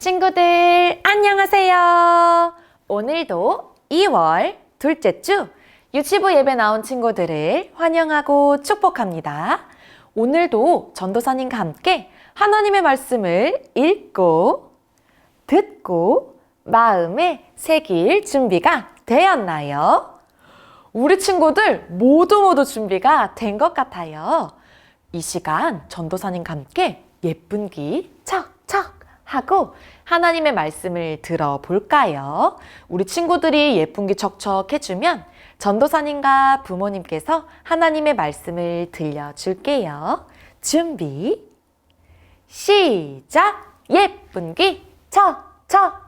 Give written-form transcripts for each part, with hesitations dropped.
친구들 안녕하세요. 오늘도 2월 둘째 주 유치부 예배 나온 친구들을 환영하고 축복합니다. 오늘도 전도사님과 함께 하나님의 말씀을 읽고 듣고 마음에 새길 준비가 되었나요? 우리 친구들 모두 준비가 된 것 같아요. 이 시간 전도사님과 함께 예쁜 기 척척 하고 하나님의 말씀을 들어볼까요? 우리 친구들이 예쁜 기 척척 해주면 전도사님과 부모님께서 하나님의 말씀을 들려줄게요. 준비 시작! 예쁜 기 척척!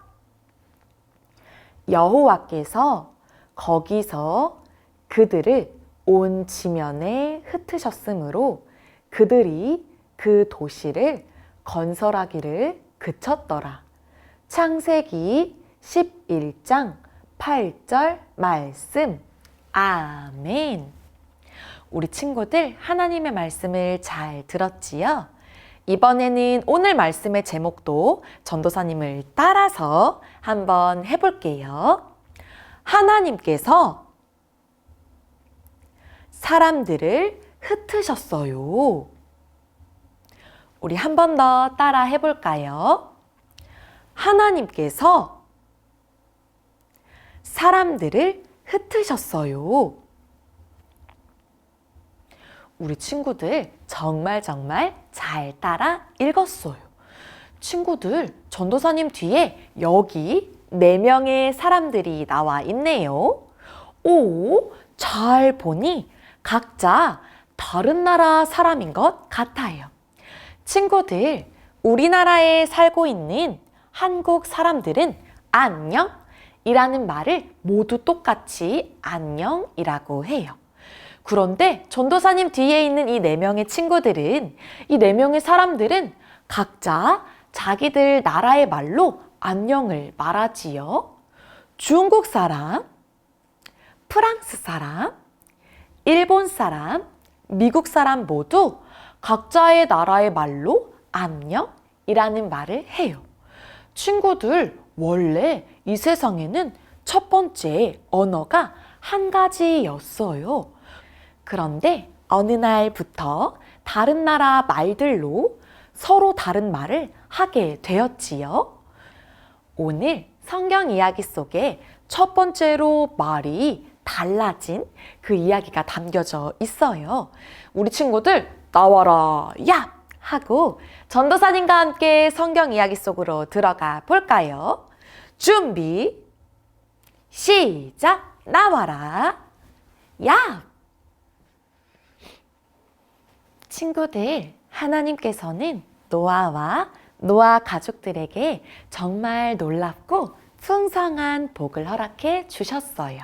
여호와께서 거기서 그들을 온 지면에 흩으셨으므로 그들이 그 도시를 건설하기를 그쳤더라. 창세기 11장 8절 말씀. 아멘. 우리 친구들 하나님의 말씀을 잘 들었지요? 이번에는 오늘 말씀의 제목도 전도사님을 따라서 한번 해볼게요. 하나님께서 사람들을 흩으셨어요. 우리 한 번 더 따라 해볼까요? 하나님께서 사람들을 흩으셨어요. 우리 친구들 정말 잘 따라 읽었어요. 친구들, 전도사님 뒤에 여기 4명의 사람들이 나와 있네요. 오, 잘 보니 각자 다른 나라 사람인 것 같아요. 친구들, 우리나라에 살고 있는 한국 사람들은 안녕이라는 말을 모두 똑같이 안녕이라고 해요. 그런데 전도사님 뒤에 있는 이 4명의 친구들은, 이 4명의 사람들은 각자 자기들 나라의 말로 안녕을 말하지요. 중국 사람, 프랑스 사람, 일본 사람, 미국 사람 모두 각자의 나라의 말로 안녕이라는 말을 해요. 친구들, 원래 이 세상에는 첫 번째 언어가 한 가지였어요. 그런데 어느 날부터 다른 나라 말들로 서로 다른 말을 하게 되었지요. 오늘 성경 이야기 속에 첫 번째로 말이 달라진 그 이야기가 담겨져 있어요. 우리 친구들 나와라 야! 하고 전도사님과 함께 성경 이야기 속으로 들어가 볼까요? 준비 시작! 나와라 야! 친구들, 하나님께서는 노아와 노아 가족들에게 정말 놀랍고 풍성한 복을 허락해 주셨어요.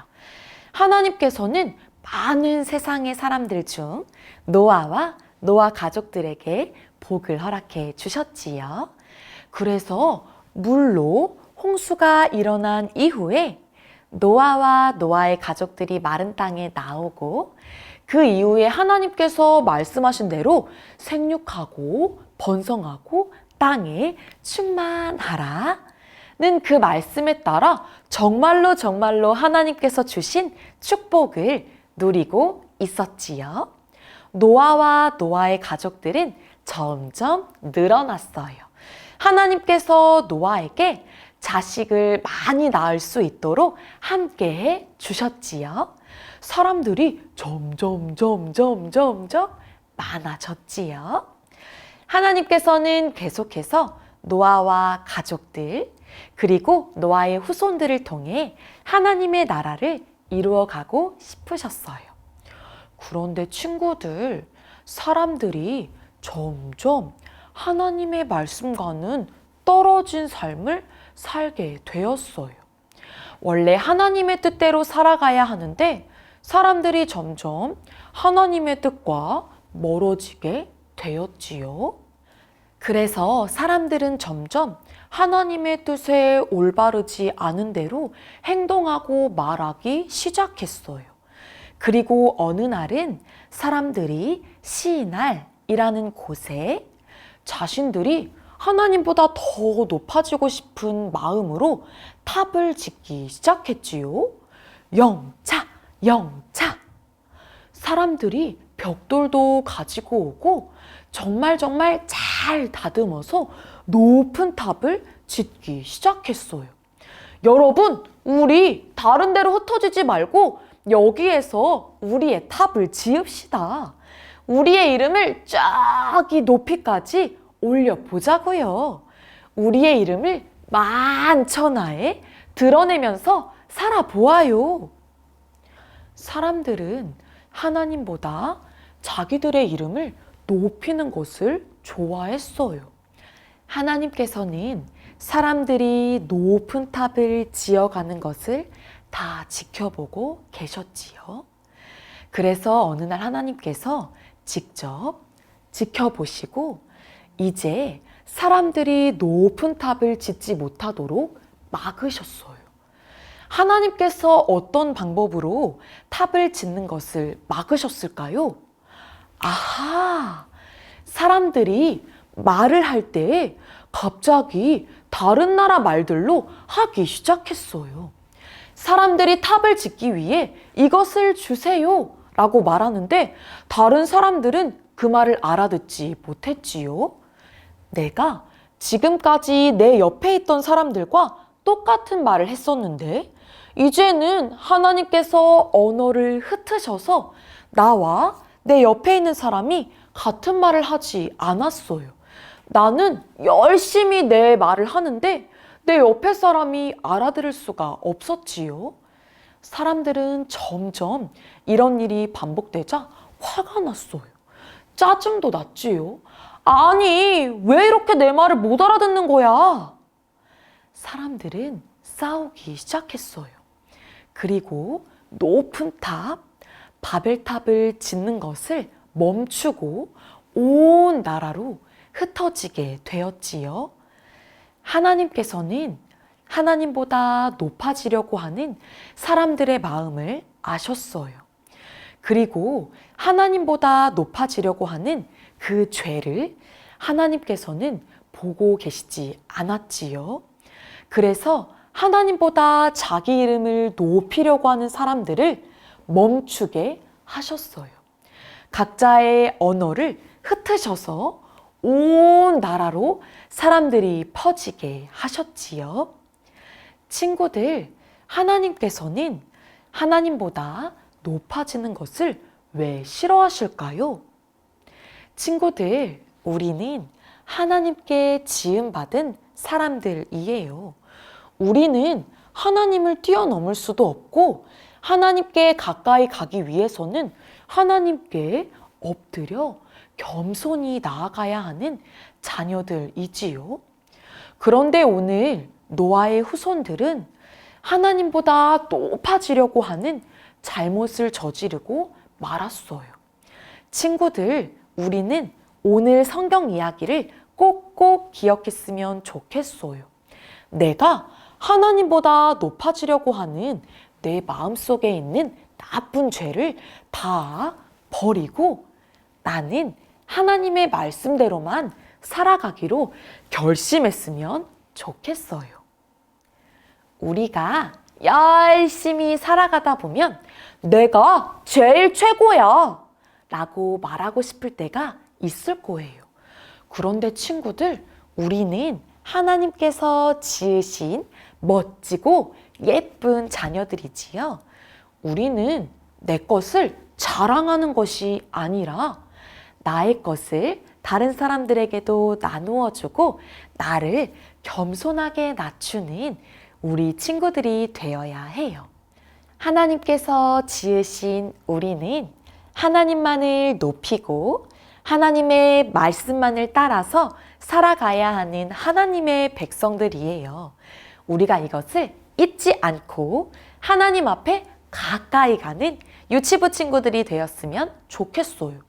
하나님께서는 많은 세상의 사람들 중 노아와 노아 가족들에게 복을 허락해 주셨지요. 그래서 물로 홍수가 일어난 이후에 노아와 노아의 가족들이 마른 땅에 나오고 그 이후에 하나님께서 말씀하신 대로 생육하고 번성하고 땅에 충만하라 는 그 말씀에 따라 정말로 하나님께서 주신 축복을 누리고 있었지요. 노아와 노아의 가족들은 점점 늘어났어요. 하나님께서 노아에게 자식을 많이 낳을 수 있도록 함께해 주셨지요. 사람들이 점점 많아졌지요. 하나님께서는 계속해서 노아와 가족들 그리고 노아의 후손들을 통해 하나님의 나라를 이루어가고 싶으셨어요. 그런데 친구들, 사람들이 점점 하나님의 말씀과는 떨어진 삶을 살게 되었어요. 원래 하나님의 뜻대로 살아가야 하는데 사람들이 점점 하나님의 뜻과 멀어지게 되었지요. 그래서 사람들은 점점 하나님의 뜻에 올바르지 않은 대로 행동하고 말하기 시작했어요. 그리고 어느 날은 사람들이 시날이라는 곳에 자신들이 하나님보다 더 높아지고 싶은 마음으로 탑을 짓기 시작했지요. 영차, 영차. 사람들이 벽돌도 가지고 오고 정말 잘 다듬어서 높은 탑을 짓기 시작했어요. 여러분, 우리 다른 데로 흩어지지 말고 여기에서 우리의 탑을 지읍시다. 우리의 이름을 저기 높이까지 올려보자고요. 우리의 이름을 만천하에 드러내면서 살아보아요. 사람들은 하나님보다 자기들의 이름을 높이는 것을 좋아했어요. 하나님께서는 사람들이 높은 탑을 지어가는 것을 다 지켜보고 계셨지요. 그래서 어느 날 하나님께서 직접 지켜보시고 이제 사람들이 높은 탑을 짓지 못하도록 막으셨어요. 하나님께서 어떤 방법으로 탑을 짓는 것을 막으셨을까요? 아하! 사람들이 말을 할 때 갑자기 다른 나라 말들로 하기 시작했어요. 사람들이 탑을 짓기 위해 이것을 주세요 라고 말하는데 다른 사람들은 그 말을 알아듣지 못했지요. 내가 지금까지 내 옆에 있던 사람들과 똑같은 말을 했었는데 이제는 하나님께서 언어를 흩으셔서 나와 내 옆에 있는 사람이 같은 말을 하지 않았어요. 나는 열심히 내 말을 하는데 내 옆에 사람이 알아들을 수가 없었지요. 사람들은 점점 이런 일이 반복되자 화가 났어요. 짜증도 났지요. 아니, 왜 이렇게 내 말을 못 알아듣는 거야? 사람들은 싸우기 시작했어요. 그리고 높은 탑, 바벨탑을 짓는 것을 멈추고 온 나라로 흩어지게 되었지요. 하나님께서는 하나님보다 높아지려고 하는 사람들의 마음을 아셨어요. 그리고 하나님보다 높아지려고 하는 그 죄를 하나님께서는 보고 계시지 않았지요. 그래서 하나님보다 자기 이름을 높이려고 하는 사람들을 멈추게 하셨어요. 각자의 언어를 흩으셔서 온 나라로 사람들이 퍼지게 하셨지요. 친구들, 하나님께서는 하나님보다 높아지는 것을 왜 싫어하실까요? 친구들, 우리는 하나님께 지음받은 사람들이에요. 우리는 하나님을 뛰어넘을 수도 없고 하나님께 가까이 가기 위해서는 하나님께 엎드려 겸손히 나아가야 하는 자녀들이지요. 그런데 오늘 노아의 후손들은 하나님보다 높아지려고 하는 잘못을 저지르고 말았어요. 친구들, 우리는 오늘 성경 이야기를 꼭꼭 기억했으면 좋겠어요. 내가 하나님보다 높아지려고 하는 내 마음속에 있는 나쁜 죄를 다 버리고 나는 하나님의 말씀대로만 살아가기로 결심했으면 좋겠어요. 우리가 열심히 살아가다 보면 내가 제일 최고야 라고 말하고 싶을 때가 있을 거예요. 그런데 친구들, 우리는 하나님께서 지으신 멋지고 예쁜 자녀들이지요. 우리는 내 것을 자랑하는 것이 아니라 나의 것을 다른 사람들에게도 나누어 주고 나를 겸손하게 낮추는 우리 친구들이 되어야 해요. 하나님께서 지으신 우리는 하나님만을 높이고 하나님의 말씀만을 따라서 살아가야 하는 하나님의 백성들이에요. 우리가 이것을 잊지 않고 하나님 앞에 가까이 가는 유치부 친구들이 되었으면 좋겠어요.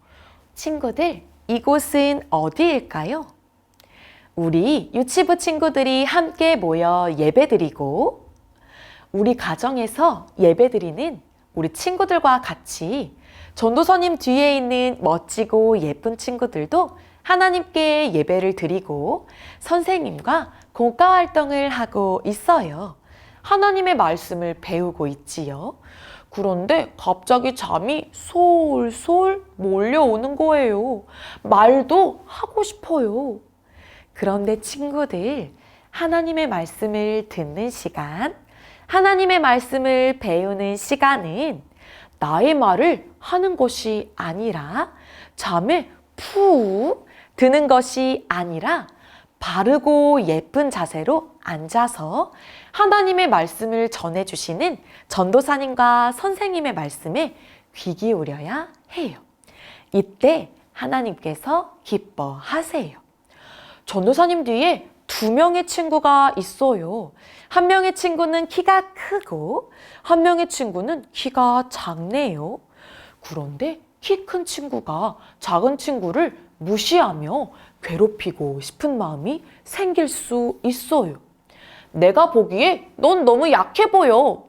친구들, 이곳은 어디일까요? 우리 유치부 친구들이 함께 모여 예배드리고 우리 가정에서 예배드리는 우리 친구들과 같이 전도서님 뒤에 있는 멋지고 예쁜 친구들도 하나님께 예배를 드리고 선생님과 공과 활동을 하고 있어요. 하나님의 말씀을 배우고 있지요. 그런데 갑자기 잠이 솔솔 몰려오는 거예요. 말도 하고 싶어요. 그런데 친구들, 하나님의 말씀을 듣는 시간, 하나님의 말씀을 배우는 시간은 나의 말을 하는 것이 아니라 잠에 푹 드는 것이 아니라 바르고 예쁜 자세로 앉아서 하나님의 말씀을 전해주시는 전도사님과 선생님의 말씀에 귀 기울여야 해요. 이때 하나님께서 기뻐하세요. 전도사님 뒤에 2명의 친구가 있어요. 한 명의 친구는 키가 크고 한 명의 친구는 키가 작네요. 그런데 키 큰 친구가 작은 친구를 무시하며 괴롭히고 싶은 마음이 생길 수 있어요. 내가 보기에 넌 너무 약해 보여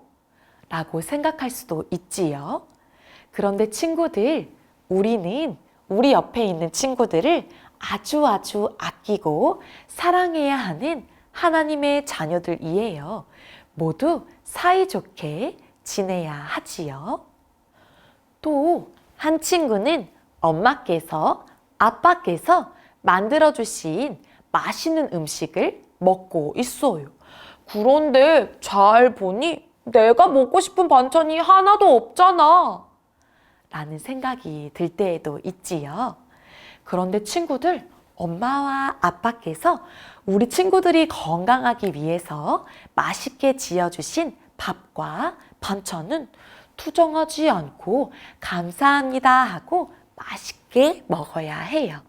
라고 생각할 수도 있지요. 그런데 친구들, 우리는 우리 옆에 있는 친구들을 아주 아끼고 사랑해야 하는 하나님의 자녀들이에요. 모두 사이좋게 지내야 하지요. 또 한 친구는 엄마께서 아빠께서 만들어주신 맛있는 음식을 먹고 있어요. 그런데 잘 보니 내가 먹고 싶은 반찬이 하나도 없잖아 라는 생각이 들 때에도 있지요. 그런데 친구들, 엄마와 아빠께서 우리 친구들이 건강하기 위해서 맛있게 지어주신 밥과 반찬은 투정하지 않고 감사합니다 하고 맛있게 먹어야 해요.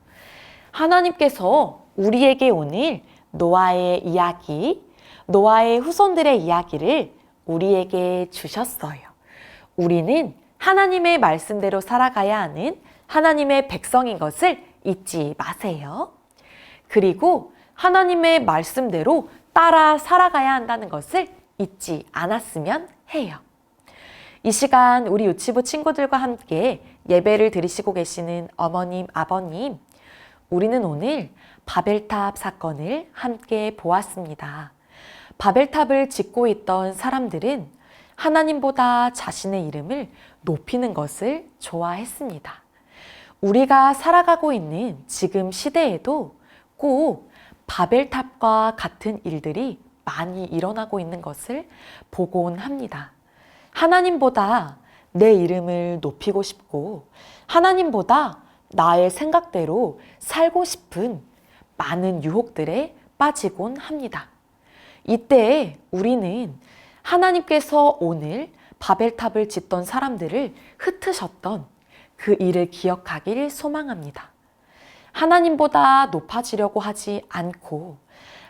하나님께서 우리에게 오늘 노아의 이야기, 노아의 후손들의 이야기를 우리에게 주셨어요. 우리는 하나님의 말씀대로 살아가야 하는 하나님의 백성인 것을 잊지 마세요. 그리고 하나님의 말씀대로 따라 살아가야 한다는 것을 잊지 않았으면 해요. 이 시간 우리 유치부 친구들과 함께 예배를 드리시고 계시는 어머님, 아버님, 우리는 오늘 바벨탑 사건을 함께 보았습니다. 바벨탑을 짓고 있던 사람들은 하나님보다 자신의 이름을 높이는 것을 좋아했습니다. 우리가 살아가고 있는 지금 시대에도 꼭 바벨탑과 같은 일들이 많이 일어나고 있는 것을 보곤 합니다. 하나님보다 내 이름을 높이고 싶고 하나님보다 나의 생각대로 살고 싶은 많은 유혹들에 빠지곤 합니다. 이때 우리는 하나님께서 오늘 바벨탑을 짓던 사람들을 흩으셨던 그 일을 기억하길 소망합니다. 하나님보다 높아지려고 하지 않고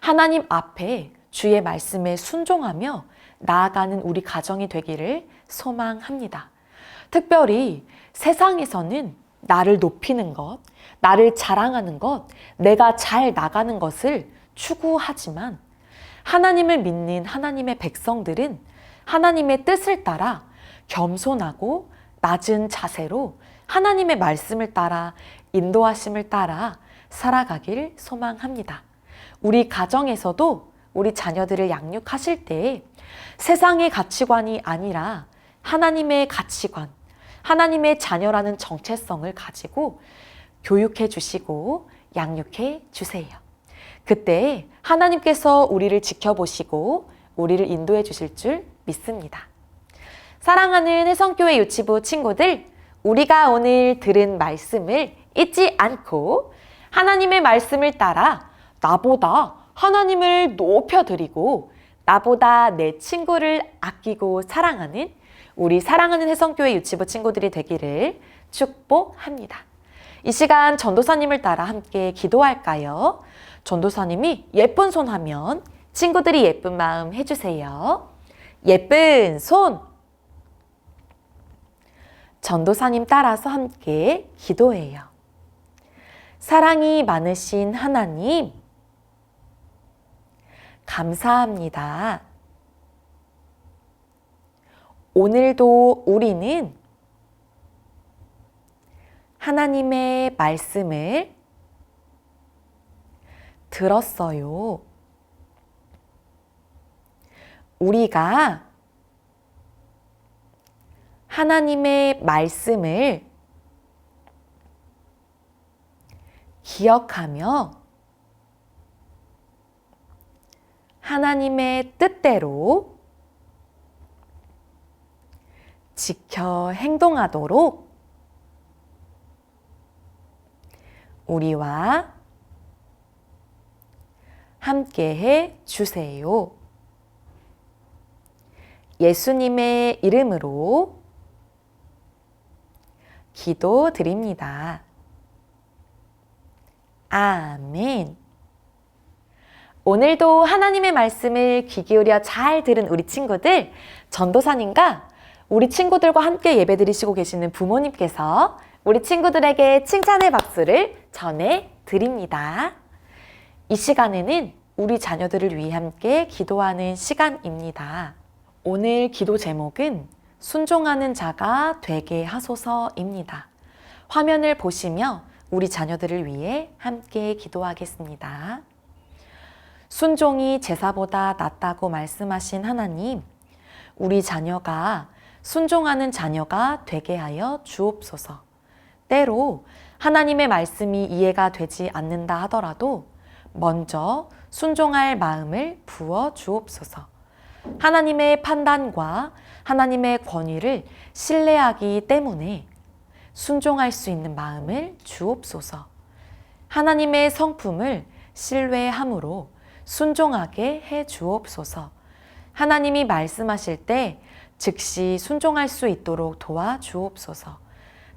하나님 앞에 주의 말씀에 순종하며 나아가는 우리 가정이 되기를 소망합니다. 특별히 세상에서는 나를 높이는 것, 나를 자랑하는 것, 내가 잘 나가는 것을 추구하지만 하나님을 믿는 하나님의 백성들은 하나님의 뜻을 따라 겸손하고 낮은 자세로 하나님의 말씀을 따라 인도하심을 따라 살아가길 소망합니다. 우리 가정에서도 우리 자녀들을 양육하실 때 세상의 가치관이 아니라 하나님의 가치관, 하나님의 자녀라는 정체성을 가지고 교육해 주시고 양육해 주세요. 그때 하나님께서 우리를 지켜보시고 우리를 인도해 주실 줄 믿습니다. 사랑하는 혜성교회 유치부 친구들, 우리가 오늘 들은 말씀을 잊지 않고 하나님의 말씀을 따라 나보다 하나님을 높여드리고 나보다 내 친구를 아끼고 사랑하는 우리 사랑하는 혜성교회 유치부 친구들이 되기를 축복합니다. 이 시간 전도사님을 따라 함께 기도할까요? 전도사님이 예쁜 손 하면 친구들이 예쁜 마음 해주세요. 예쁜 손! 전도사님 따라서 함께 기도해요. 사랑이 많으신 하나님, 감사합니다. 오늘도 우리는 하나님의 말씀을 들었어요. 우리가 하나님의 말씀을 기억하며 하나님의 뜻대로 지켜 행동하도록 우리와 함께해 주세요. 예수님의 이름으로 기도드립니다. 아멘. 오늘도 하나님의 말씀을 귀 기울여 잘 들은 우리 친구들, 전도사님과 우리 친구들과 함께 예배드리시고 계시는 부모님께서 우리 친구들에게 칭찬의 박수를 전해드립니다. 이 시간에는 우리 자녀들을 위해 함께 기도하는 시간입니다. 오늘 기도 제목은 순종하는 자가 되게 하소서입니다. 화면을 보시며 우리 자녀들을 위해 함께 기도하겠습니다. 순종이 제사보다 낫다고 말씀하신 하나님, 우리 자녀가 순종하는 자녀가 되게 하여 주옵소서. 때로 하나님의 말씀이 이해가 되지 않는다 하더라도 먼저 순종할 마음을 부어 주옵소서. 하나님의 판단과 하나님의 권위를 신뢰하기 때문에 순종할 수 있는 마음을 주옵소서. 하나님의 성품을 신뢰함으로 순종하게 해 주옵소서. 하나님이 말씀하실 때 즉시 순종할 수 있도록 도와 주옵소서.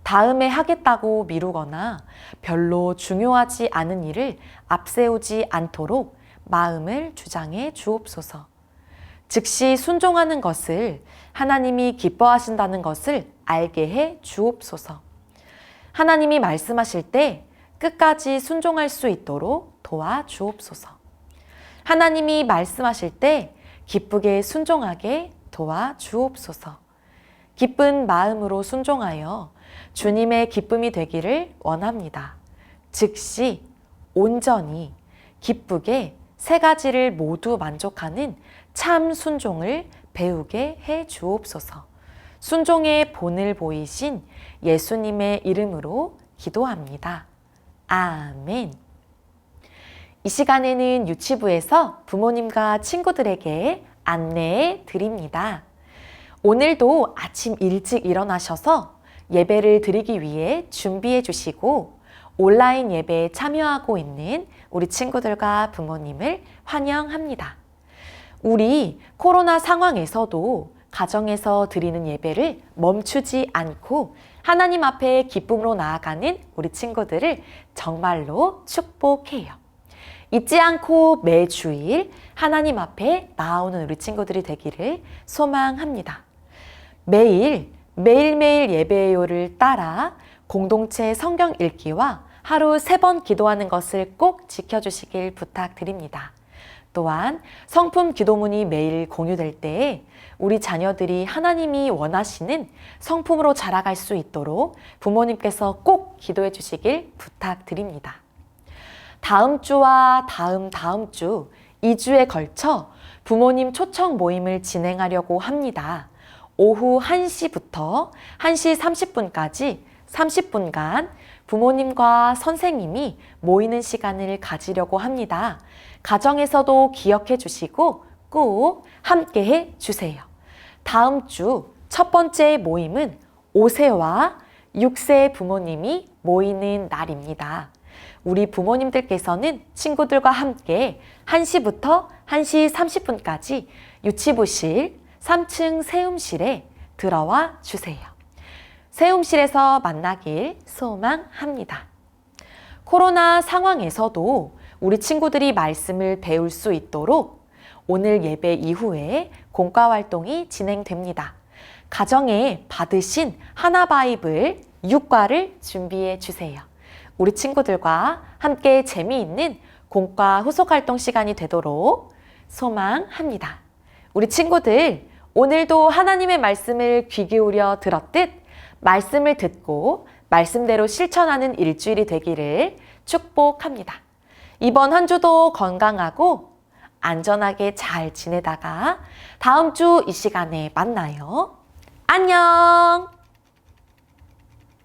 다음에 하겠다고 미루거나 별로 중요하지 않은 일을 앞세우지 않도록 마음을 주장해 주옵소서. 즉시 순종하는 것을 하나님이 기뻐하신다는 것을 알게 해 주옵소서. 하나님이 말씀하실 때 끝까지 순종할 수 있도록 도와 주옵소서. 하나님이 말씀하실 때 기쁘게 순종하게 도와 주옵소서. 기쁜 마음으로 순종하여 주님의 기쁨이 되기를 원합니다. 즉시 온전히 기쁘게 세 가지를 모두 만족하는 참 순종을 배우게 해 주옵소서. 순종의 본을 보이신 예수님의 이름으로 기도합니다. 아멘. 이 시간에는 유치부에서 부모님과 친구들에게 안내해 드립니다. 오늘도 아침 일찍 일어나셔서 예배를 드리기 위해 준비해 주시고 온라인 예배에 참여하고 있는 우리 친구들과 부모님을 환영합니다. 우리 코로나 상황에서도 가정에서 드리는 예배를 멈추지 않고 하나님 앞에 기쁨으로 나아가는 우리 친구들을 정말로 축복해요. 잊지 않고 매주일 하나님 앞에 나오는 우리 친구들이 되기를 소망합니다. 매일매일 예배요를 따라 공동체 성경 읽기와 하루 3번 기도하는 것을 꼭 지켜주시길 부탁드립니다. 또한 성품 기도문이 매일 공유될 때에 우리 자녀들이 하나님이 원하시는 성품으로 자라갈 수 있도록 부모님께서 꼭 기도해 주시길 부탁드립니다. 다음 주와 다음 주 2주에 걸쳐 부모님 초청 모임을 진행하려고 합니다. 오후 1시부터 1시 30분까지 30분간 부모님과 선생님이 모이는 시간을 가지려고 합니다. 가정에서도 기억해 주시고 꼭 함께 해 주세요. 다음 주 첫 번째 모임은 5세와 6세 부모님이 모이는 날입니다. 우리 부모님들께서는 친구들과 함께 1시부터 1시 30분까지 유치부실 3층 세움실에 들어와 주세요. 세움실에서 만나길 소망합니다. 코로나 상황에서도 우리 친구들이 말씀을 배울 수 있도록 오늘 예배 이후에 공과 활동이 진행됩니다. 가정에 받으신 하나바이블 6과를 준비해 주세요. 우리 친구들과 함께 재미있는 공과 후속 활동 시간이 되도록 소망합니다. 우리 친구들, 오늘도 하나님의 말씀을 귀 기울여 들었듯 말씀을 듣고 말씀대로 실천하는 일주일이 되기를 축복합니다. 이번 한 주도 건강하고 안전하게 잘 지내다가 다음 주 이 시간에 만나요. 안녕!